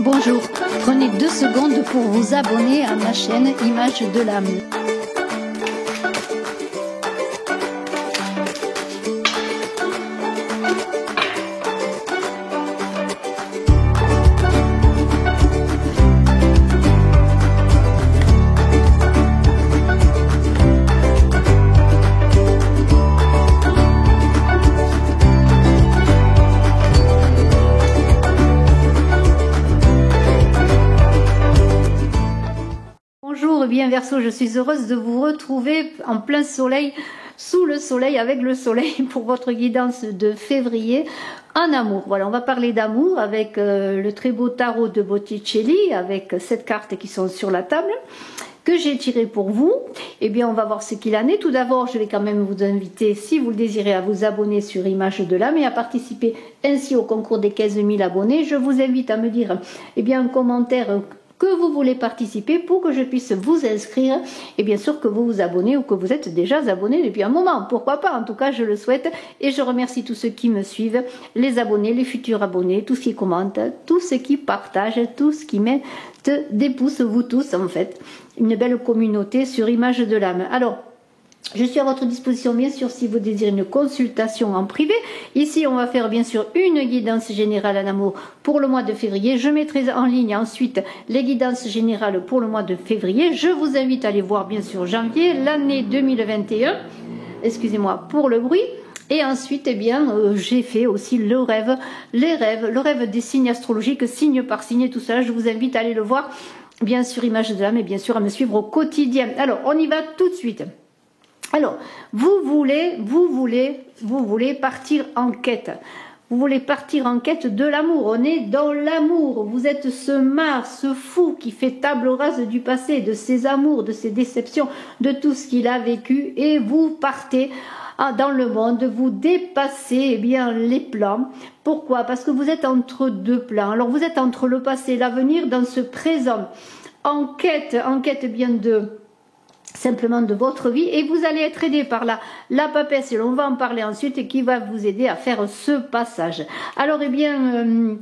Bonjour, prenez 2 secondes pour vous abonner à ma chaîne Image de l'âme. Bonjour, bien Verseau, je suis heureuse de vous retrouver en plein soleil, sous le soleil, avec le soleil pour votre guidance de février en amour. Voilà, on va parler d'amour avec le très beau tarot de Botticelli, avec 7 cartes qui sont sur la table, que j'ai tiré pour vous. Eh bien, on va voir ce qu'il en est. Tout d'abord, je vais quand même vous inviter, si vous le désirez, à vous abonner sur Image de l'âme et à participer ainsi au concours des 15 000 abonnés. Je vous invite à me dire, eh bien, un commentaire que vous voulez participer pour que je puisse vous inscrire et bien sûr que vous vous abonnez ou que vous êtes déjà abonné depuis un moment, pourquoi pas, en tout cas je le souhaite et je remercie tous ceux qui me suivent, les abonnés, les futurs abonnés, tous qui commentent, tous ceux qui partagent, tous qui mettent des pouces, vous tous en fait, une belle communauté sur Image de l'âme. Alors, je suis à votre disposition bien sûr si vous désirez une consultation en privé. Ici on va faire bien sûr une guidance générale en amour pour le mois de février. Je mettrai en ligne ensuite les guidances générales pour le mois de février. Je vous invite à aller voir bien sûr janvier, l'année 2021. Excusez-moi pour le bruit. Et ensuite, eh bien, j'ai fait aussi le rêve des signes astrologiques, signe par signe, tout ça. Je vous invite à aller le voir, bien sûr, Image de l'âme et bien sûr à me suivre au quotidien. Alors, on y va tout de suite. Alors, vous voulez partir en quête. Vous voulez partir en quête de l'amour. On est dans l'amour. Vous êtes ce Mars, ce fou qui fait table rase du passé, de ses amours, de ses déceptions, de tout ce qu'il a vécu. Et vous partez dans le monde, vous dépassez bien les plans. Pourquoi? Parce que vous êtes entre deux plans. Alors, vous êtes entre le passé et l'avenir dans ce présent. En quête bien simplement de votre vie et vous allez être aidé par la papesse et on va en parler ensuite et qui va vous aider à faire ce passage. Alors eh bien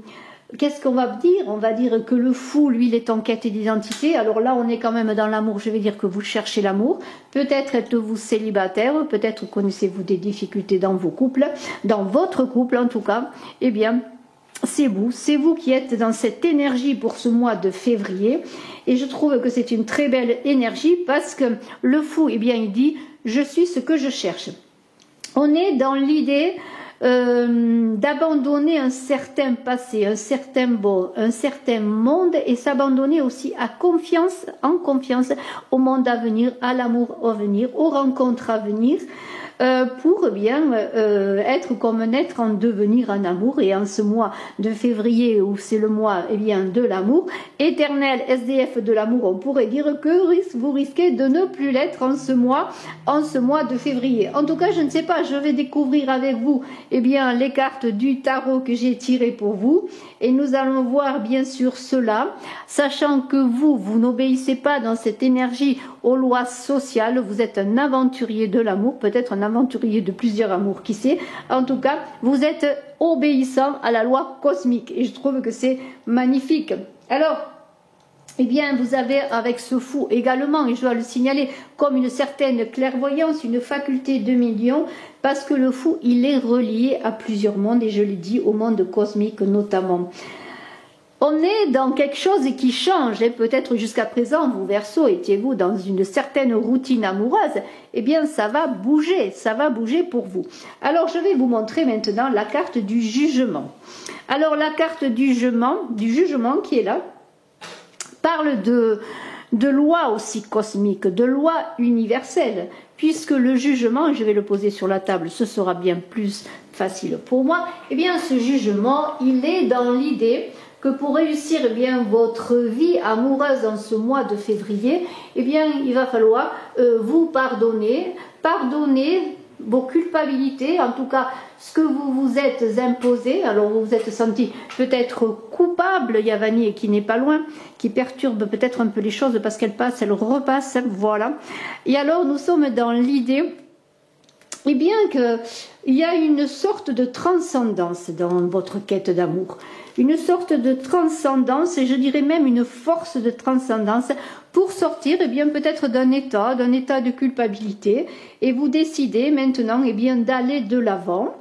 qu'est-ce qu'on va dire? On va dire que le fou lui il est en quête d'identité. Alors là on est quand même dans l'amour, je vais dire que vous cherchez l'amour, peut-être êtes-vous célibataire, peut-être connaissez-vous des difficultés dans vos couples, dans votre couple en tout cas. Eh bien c'est vous qui êtes dans cette énergie pour ce mois de février et je trouve que c'est une très belle énergie parce que le fou, eh bien il dit je suis ce que je cherche. On est dans l'idée d'abandonner un certain passé, un certain monde et s'abandonner aussi en confiance au monde à venir, à l'amour à venir, aux rencontres à venir. Pour bien être comme un être en devenir en amour et en ce mois de février où c'est le mois eh bien de l'amour éternel, SDF de l'amour, on pourrait dire que vous risquez de ne plus l'être en ce mois de février. En tout cas je ne sais pas, je vais découvrir avec vous eh bien les cartes du tarot que j'ai tirées pour vous et nous allons voir bien sûr cela, sachant que vous n'obéissez pas dans cette énergie aux lois sociales, vous êtes un aventurier de l'amour, peut-être un aventurier de plusieurs amours, qui sait. En tout cas, vous êtes obéissant à la loi cosmique et je trouve que c'est magnifique. Alors, eh bien, vous avez avec ce fou également, et je dois le signaler, comme une certaine clairvoyance, une faculté de médium, parce que le fou, il est relié à plusieurs mondes, et je l'ai dit, au monde cosmique notamment. On est dans quelque chose qui change, et peut-être jusqu'à présent, vous Verseau, étiez-vous dans une certaine routine amoureuse, eh bien ça va bouger pour vous. Alors je vais vous montrer maintenant la carte du jugement. Alors la carte du jugement qui est là, parle de lois aussi cosmiques, de lois universelles, puisque le jugement, je vais le poser sur la table, ce sera bien plus facile pour moi, eh bien ce jugement, il est dans l'idée que pour réussir eh bien, votre vie amoureuse en ce mois de février, eh bien, il va falloir vous pardonner vos culpabilités, en tout cas ce que vous vous êtes imposé. Alors vous vous êtes senti peut-être coupable, Yavani qui n'est pas loin, qui perturbe peut-être un peu les choses parce qu'elle passe, elle repasse, voilà. Et alors nous sommes dans l'idée eh bien qu'il y a une sorte de transcendance dans votre quête d'amour. Une sorte de transcendance, et je dirais même une force de transcendance pour sortir eh bien peut-être d'un état de culpabilité, et vous décidez maintenant eh bien d'aller de l'avant.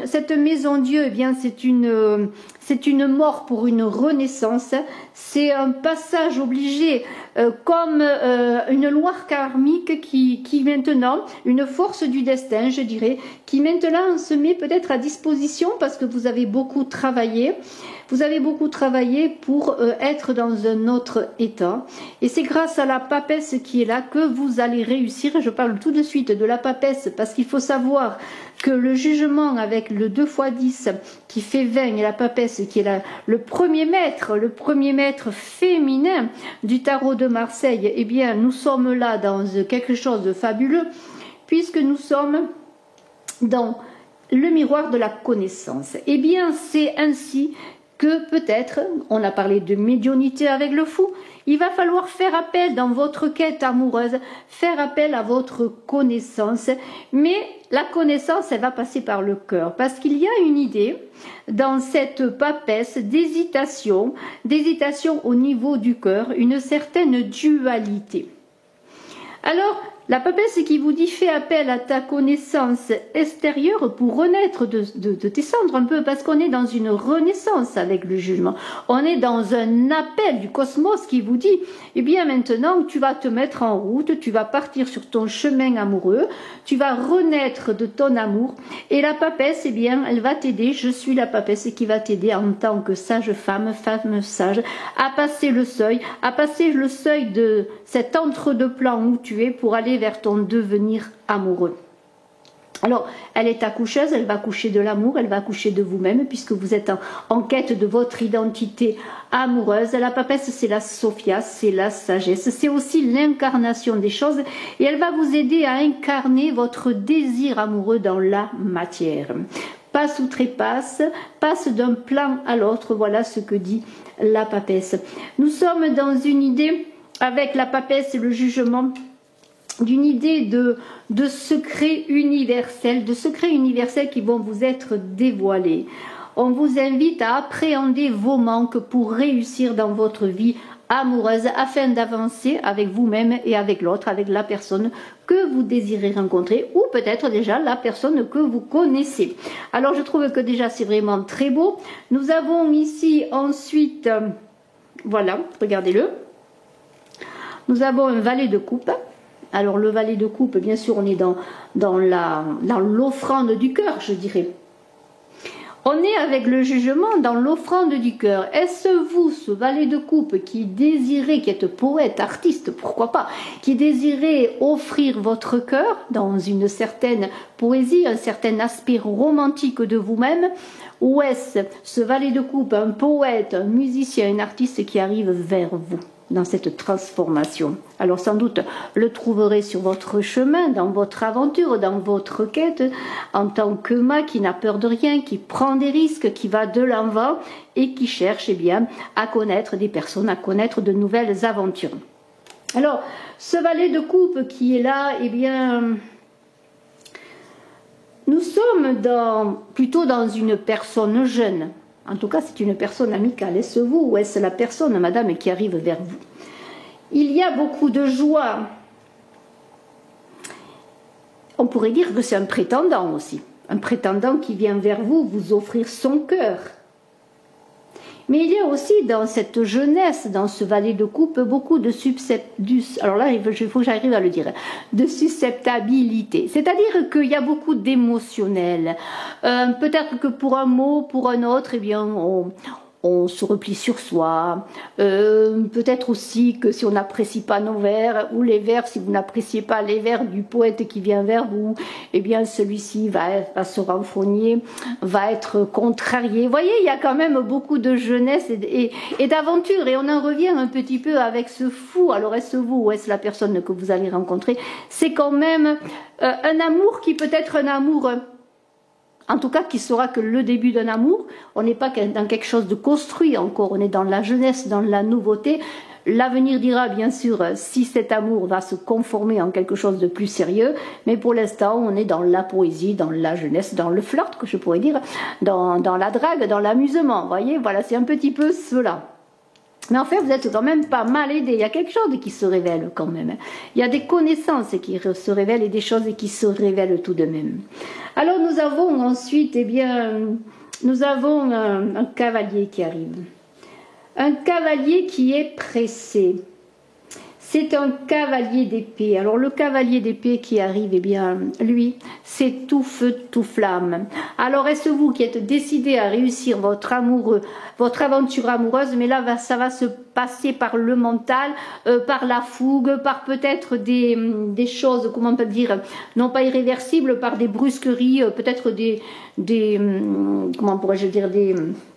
Cette maison Dieu, eh bien c'est une mort pour une renaissance, c'est un passage obligé, comme une loi karmique qui maintenant, une force du destin, je dirais, qui maintenant se met peut-être à disposition parce que vous avez beaucoup travaillé. Vous avez beaucoup travaillé pour être dans un autre état. Et c'est grâce à la papesse qui est là que vous allez réussir. Je parle tout de suite de la papesse parce qu'il faut savoir que le jugement avec le 2 x 10 qui fait 20 et la papesse qui est le premier maître féminin du tarot de Marseille, eh bien nous sommes là dans quelque chose de fabuleux puisque nous sommes dans le miroir de la connaissance. Eh bien c'est ainsi que peut-être, on a parlé de médiumnité avec le fou, il va falloir faire appel dans votre quête amoureuse, faire appel à votre connaissance, mais la connaissance, elle va passer par le cœur, parce qu'il y a une idée dans cette papesse d'hésitation au niveau du cœur, une certaine dualité. Alors, la papesse qui vous dit fais appel à ta connaissance extérieure pour renaître de tes cendres un peu, parce qu'on est dans une renaissance avec le jugement. On est dans un appel du cosmos qui vous dit, eh bien maintenant tu vas te mettre en route, tu vas partir sur ton chemin amoureux, tu vas renaître de ton amour. Et la papesse, eh bien elle va t'aider, je suis la papesse qui va t'aider en tant que sage femme sage, à passer le seuil de cet entre-deux-plans où tu es pour aller vers ton devenir amoureux. Alors, elle est accoucheuse, elle va coucher de l'amour, elle va coucher de vous-même, puisque vous êtes en quête de votre identité amoureuse. La papesse, c'est la Sophia, c'est la sagesse, c'est aussi l'incarnation des choses, et elle va vous aider à incarner votre désir amoureux dans la matière. Passe ou trépasse, passe d'un plan à l'autre, voilà ce que dit la papesse. Nous sommes dans une idée, avec la papesse et le jugement, d'une idée de secrets universels, qui vont vous être dévoilés. On vous invite à appréhender vos manques pour réussir dans votre vie amoureuse afin d'avancer avec vous-même et avec l'autre, avec la personne que vous désirez rencontrer ou peut-être déjà la personne que vous connaissez. Alors je trouve que déjà c'est vraiment très beau. Nous avons ici ensuite, voilà, regardez-le. Nous avons un valet de coupe. Alors le valet de coupe, bien sûr, on est dans l'offrande du cœur, je dirais. On est avec le jugement dans l'offrande du cœur. Est-ce vous, ce valet de coupe, qui désirez, qui êtes poète, artiste, pourquoi pas, qui désirez offrir votre cœur dans une certaine poésie, un certain aspect romantique de vous-même, ou est-ce ce valet de coupe, un poète, un musicien, un artiste qui arrive vers vous dans cette transformation? Alors sans doute le trouverez sur votre chemin, dans votre aventure, dans votre quête, en tant que ma qui n'a peur de rien, qui prend des risques, qui va de l'avant et qui cherche eh bien, à connaître des personnes, à connaître de nouvelles aventures. Alors ce valet de coupe qui est là, eh bien nous sommes plutôt dans une personne jeune. En tout cas, c'est une personne amicale. Est-ce vous ou est-ce la personne, madame, qui arrive vers vous? Il y a beaucoup de joie. On pourrait dire que c'est un prétendant aussi. Un prétendant qui vient vers vous, vous offrir son cœur. Mais il y a aussi dans cette jeunesse, dans ce valet de coupe, beaucoup de alors là, il faut que j'arrive à le dire, de susceptibilité. C'est-à-dire qu'il y a beaucoup d'émotionnel. Peut-être que pour un mot, pour un autre, eh bien, on se replie sur soi. Peut-être aussi que si on n'apprécie pas nos vers, ou les vers, si vous n'appréciez pas les vers du poète qui vient vers vous, eh bien celui-ci va se renfrogner, va être contrarié. Vous voyez, il y a quand même beaucoup de jeunesse et d'aventure, et on en revient un petit peu avec ce fou. Alors est-ce vous ou est-ce la personne que vous allez rencontrer? C'est quand même un amour qui peut être un amour... En tout cas, qui sera que le début d'un amour. On n'est pas dans quelque chose de construit encore, on est dans la jeunesse, dans la nouveauté. L'avenir dira bien sûr si cet amour va se conformer en quelque chose de plus sérieux, mais pour l'instant on est dans la poésie, dans la jeunesse, dans le flirt que je pourrais dire, dans la drague, dans l'amusement, vous voyez, voilà, c'est un petit peu cela. Mais en fait, vous êtes quand même pas mal aidé. Il y a quelque chose qui se révèle quand même. Il y a des connaissances qui se révèlent et des choses qui se révèlent tout de même. Alors nous avons ensuite, eh bien, nous avons un cavalier qui arrive. Un cavalier qui est pressé. C'est un cavalier d'épée. Alors le cavalier d'épée qui arrive, eh bien, lui, c'est tout feu, tout flamme. Alors est-ce vous qui êtes décidé à réussir votre aventure amoureuse, mais là, ça va se passer par le mental, par la fougue, par peut-être des choses, comment on peut dire, non pas irréversibles, par des brusqueries, peut-être comment pourrais-je dire,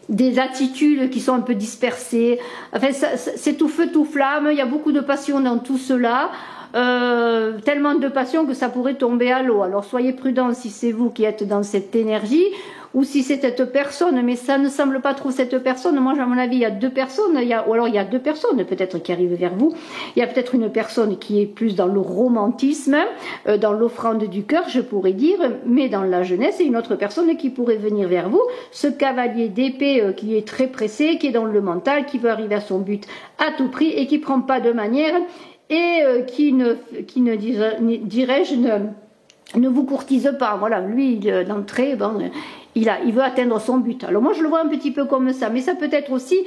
des attitudes qui sont un peu dispersées. Enfin, c'est tout feu, tout flamme. Il y a beaucoup de passion dans tout cela. Tellement de passion que ça pourrait tomber à l'eau. Alors soyez prudents si c'est vous qui êtes dans cette énergie ou si c'est cette personne, mais ça ne semble pas trop cette personne. Moi, à mon avis, il y a deux personnes, ou alors il y a deux personnes peut-être qui arrivent vers vous. Il y a peut-être une personne qui est plus dans le romantisme, dans l'offrande du cœur, je pourrais dire, mais dans la jeunesse, et une autre personne qui pourrait venir vers vous. Ce cavalier d'épée qui est très pressé, qui est dans le mental, qui veut arriver à son but à tout prix et qui prend pas de manière et qui ne dirais-je, ne vous courtise pas. Voilà, lui, d'entrée, bon, il veut atteindre son but. Alors moi, je le vois un petit peu comme ça, mais ça peut être aussi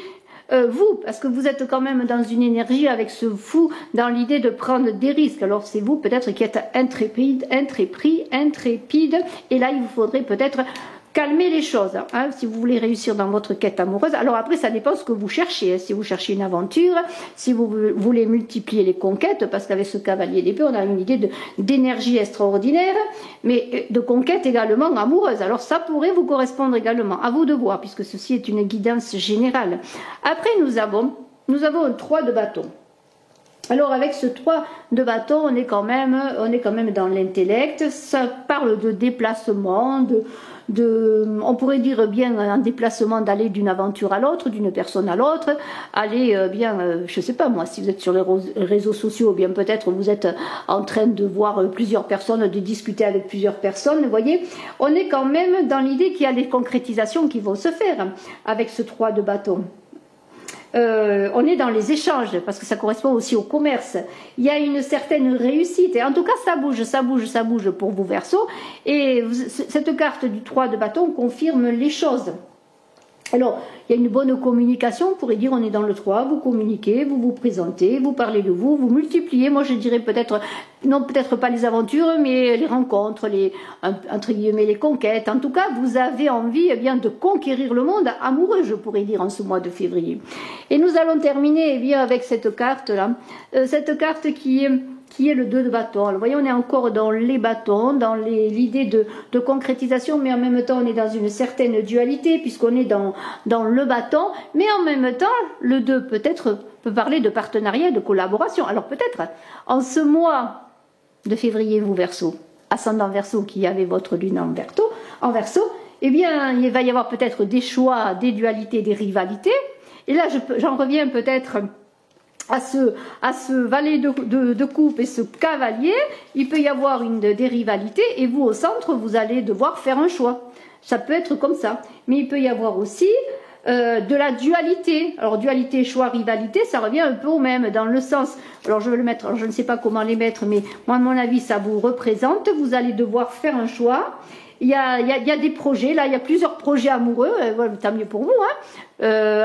vous, parce que vous êtes quand même dans une énergie avec ce fou, dans l'idée de prendre des risques. Alors c'est vous peut-être qui êtes intrépide, et là, il vous faudrait peut-être calmer les choses, hein, si vous voulez réussir dans votre quête amoureuse. Alors après, ça dépend ce que vous cherchez. Hein. Si vous cherchez une aventure, si vous voulez multiplier les conquêtes, parce qu'avec ce cavalier d'épée, on a une idée d'énergie extraordinaire, mais de conquête également amoureuse. Alors ça pourrait vous correspondre également. À vous de voir, puisque ceci est une guidance générale. Après, nous avons un 3 de bâton. Alors avec ce 3 de bâton, on est quand même dans l'intellect. Ça parle de déplacement, on pourrait dire bien un déplacement d'aller d'une aventure à l'autre, d'une personne à l'autre, aller je sais pas moi, si vous êtes sur les réseaux sociaux, bien peut-être vous êtes en train de voir plusieurs personnes, de discuter avec plusieurs personnes, vous voyez, on est quand même dans l'idée qu'il y a des concrétisations qui vont se faire avec ce 3 de bâton. On est dans les échanges, parce que ça correspond aussi au commerce. Il y a une certaine réussite, et en tout cas ça bouge pour vous Verseaux, et cette carte du 3 de bâton confirme les choses. Alors, il y a une bonne communication, on pourrait dire on est dans le 3, vous communiquez, vous vous présentez, vous parlez de vous, vous multipliez, moi je dirais peut-être pas les aventures, mais les rencontres, entre guillemets les conquêtes. En tout cas, vous avez envie de conquérir le monde amoureux, je pourrais dire, en ce mois de février. Et nous allons terminer avec cette carte-là, cette carte qui est le 2 de bâton. Alors, vous voyez, on est encore dans les bâtons, dans l'idée de concrétisation, mais en même temps, on est dans une certaine dualité, puisqu'on est dans le bâton, mais en même temps, le 2 peut parler de partenariat, de collaboration. Alors peut-être, en ce mois de février, vous Verseau, ascendant Verseau, qui avait votre lune en Verseau, eh bien, il va y avoir peut-être des choix, des dualités, des rivalités. Et là, j'en reviens peut-être à ce valet de coupe et ce cavalier, il peut y avoir des rivalités, et vous au centre, vous allez devoir faire un choix. Ça peut être comme ça. Mais il peut y avoir aussi de la dualité. Alors dualité, choix, rivalité, ça revient un peu au même, dans le sens, alors je vais le mettre, alors je ne sais pas comment les mettre, mais moi à mon avis ça vous représente, vous allez devoir faire un choix. Il y a des projets, là il y a plusieurs projets amoureux, tant mieux pour vous, hein.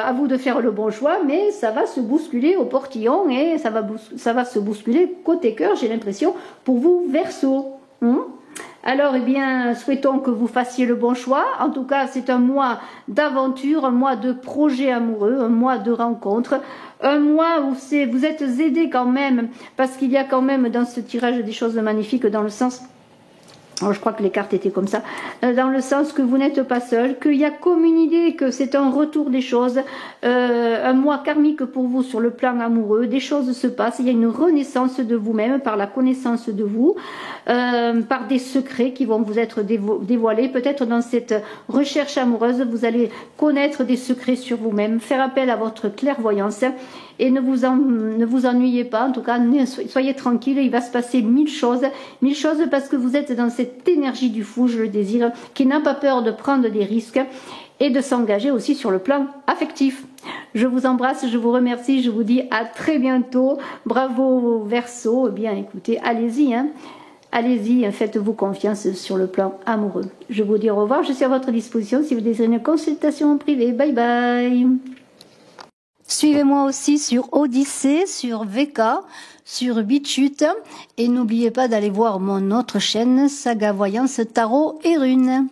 À vous de faire le bon choix, mais ça va se bousculer au portillon et ça va se bousculer côté cœur, j'ai l'impression, pour vous Verseau. Alors, eh bien, souhaitons que vous fassiez le bon choix. En tout cas, c'est un mois d'aventure, un mois de projets amoureux, un mois de rencontres, un mois où vous êtes aidés quand même, parce qu'il y a quand même dans ce tirage des choses magnifiques, dans le sens Alors, je crois que les cartes étaient comme ça, dans le sens que vous n'êtes pas seul, qu'il y a comme une idée que c'est un retour des choses, un mois karmique pour vous sur le plan amoureux, des choses se passent, il y a une renaissance de vous-même par la connaissance de vous, par des secrets qui vont vous être dévoilés. Peut-être dans cette recherche amoureuse, vous allez connaître des secrets sur vous-même, faire appel à votre clairvoyance. Et ne vous ennuyez pas, en tout cas, soyez tranquille, il va se passer mille choses parce que vous êtes dans cette énergie du fou, je le désire, qui n'a pas peur de prendre des risques et de s'engager aussi sur le plan affectif. Je vous embrasse, je vous remercie, je vous dis à très bientôt. Bravo Verseau, eh bien écoutez, allez-y, hein. Allez-y, faites-vous confiance sur le plan amoureux. Je vous dis au revoir, je suis à votre disposition si vous désirez une consultation en privé. Bye bye. Suivez-moi aussi sur Odyssée, sur VK, sur BitChute et n'oubliez pas d'aller voir mon autre chaîne Saga Voyance Tarot et Runes.